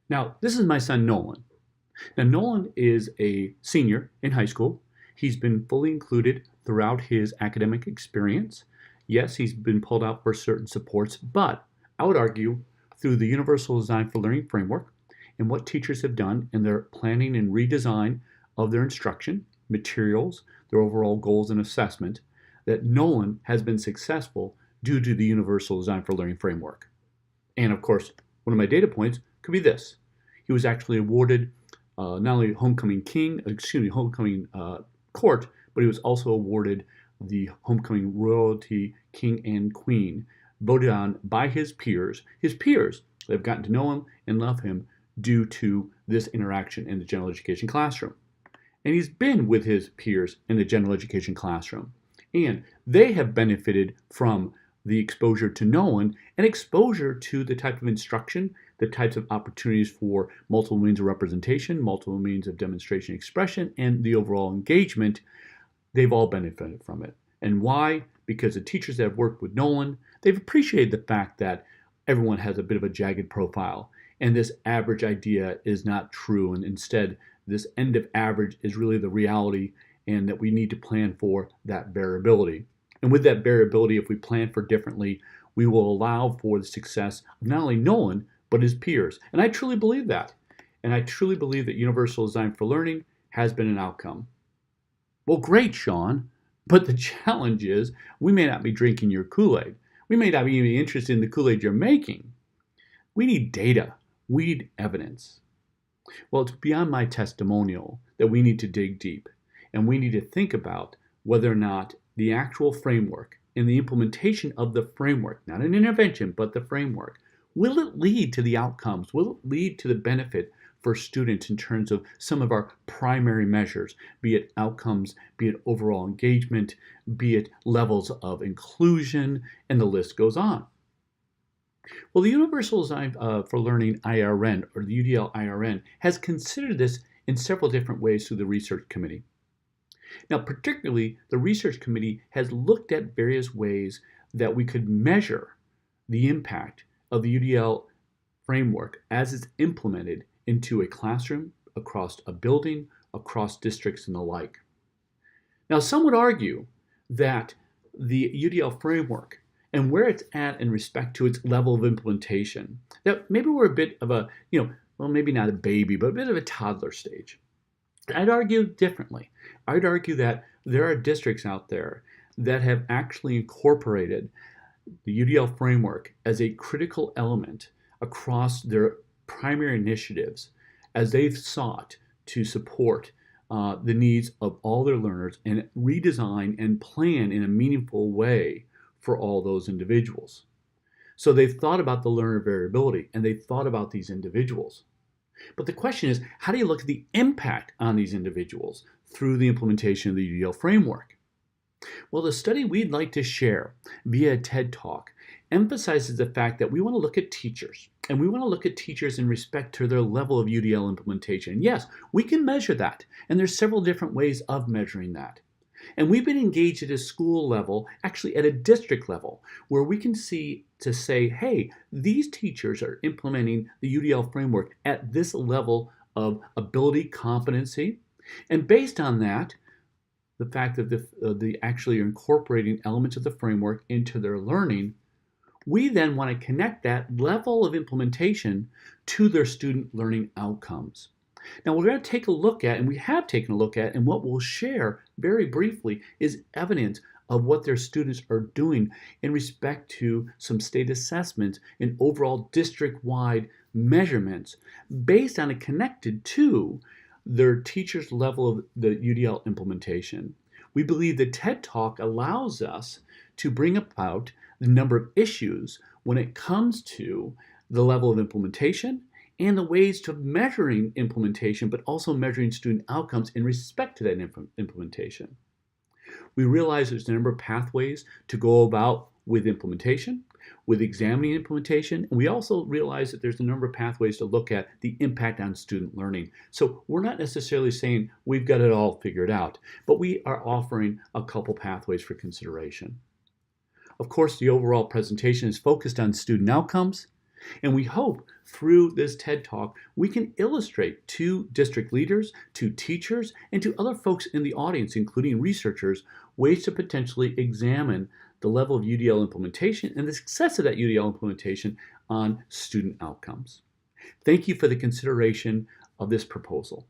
Now, this is my son Nolan. Now, Nolan is a senior in high school. He's been fully included throughout his academic experience. Yes, he's been pulled out for certain supports, but I would argue through the Universal Design for Learning framework and what teachers have done in their planning and redesign of their instruction, materials, their overall goals and assessment, that Nolan has been successful due to the Universal Design for Learning framework. And of course, one of my data points could be this. He was actually awarded not only Homecoming Court, but he was also awarded the Homecoming Royalty King and Queen, voted on by his peers. His peers that have gotten to know him and love him due to this interaction in the general education classroom. And he's been with his peers in the general education classroom. And they have benefited from the exposure to Nolan and exposure to the type of instruction, the types of opportunities for multiple means of representation, multiple means of demonstration expression, and the overall engagement. They've all benefited from it. And why? Because the teachers that have worked with Nolan, they've appreciated the fact that everyone has a bit of a jagged profile, and this average idea is not true, and instead this end of average is really the reality, and that we need to plan for that variability. And with that variability, if we plan for differently, we will allow for the success of not only Nolan, but his peers. And I truly believe that. And I truly believe that Universal Design for Learning has been an outcome. Well, great, Sean. But the challenge is we may not be drinking your Kool-Aid. We may not be even interested in the Kool-Aid you're making. We need data. We need evidence. Well, it's beyond my testimonial that we need to dig deep. And we need to think about whether or not the actual framework and the implementation of the framework, not an intervention, but the framework, will it lead to the outcomes? Will it lead to the benefit for students in terms of some of our primary measures, be it outcomes, be it overall engagement, be it levels of inclusion, and the list goes on. Well, the Universal Design for Learning IRN, or the UDL IRN, has considered this in several different ways through the research committee. Now, particularly, the research committee has looked at various ways that we could measure the impact of the UDL framework as it's implemented into a classroom, across a building, across districts, and the like. Now, some would argue that the UDL framework and where it's at in respect to its level of implementation, that maybe we're a bit of a, well, maybe not a baby, but a bit of a toddler stage. I'd argue differently. I'd argue that there are districts out there that have actually incorporated the UDL framework as a critical element across their primary initiatives as they've sought to support the needs of all their learners and redesign and plan in a meaningful way for all those individuals. So they've thought about the learner variability and they've thought about these individuals. But the question is, how do you look at the impact on these individuals through the implementation of the UDL framework? Well, the study we'd like to share via a TED Talk emphasizes the fact that we want to look at teachers, and we want to look at teachers in respect to their level of UDL implementation. Yes, we can measure that, and there's several different ways of measuring that. And we've been engaged at a school level, actually at a district level, where we can see to say, hey, these teachers are implementing the UDL framework at this level of ability, competency. And based on that, the fact that they actually are incorporating elements of the framework into their learning, we then want to connect that level of implementation to their student learning outcomes. Now we're going to take a look at, and we have taken a look at, and what we'll share very briefly is evidence of what their students are doing in respect to some state assessments and overall district-wide measurements based on and connected to their teachers' level of the UDL implementation. We believe the TED Talk allows us to bring about the number of issues when it comes to the level of implementation and the ways to measuring implementation, but also measuring student outcomes in respect to that implementation. We realize there's a number of pathways to go about with implementation, with examining implementation, and we also realize that there's a number of pathways to look at the impact on student learning. So we're not necessarily saying we've got it all figured out, but we are offering a couple pathways for consideration. Of course, the overall presentation is focused on student outcomes, And we hope through this TED Talk, we can illustrate to district leaders, to teachers, and to other folks in the audience, including researchers, ways to potentially examine the level of UDL implementation and the success of that UDL implementation on student outcomes. Thank you for the consideration of this proposal.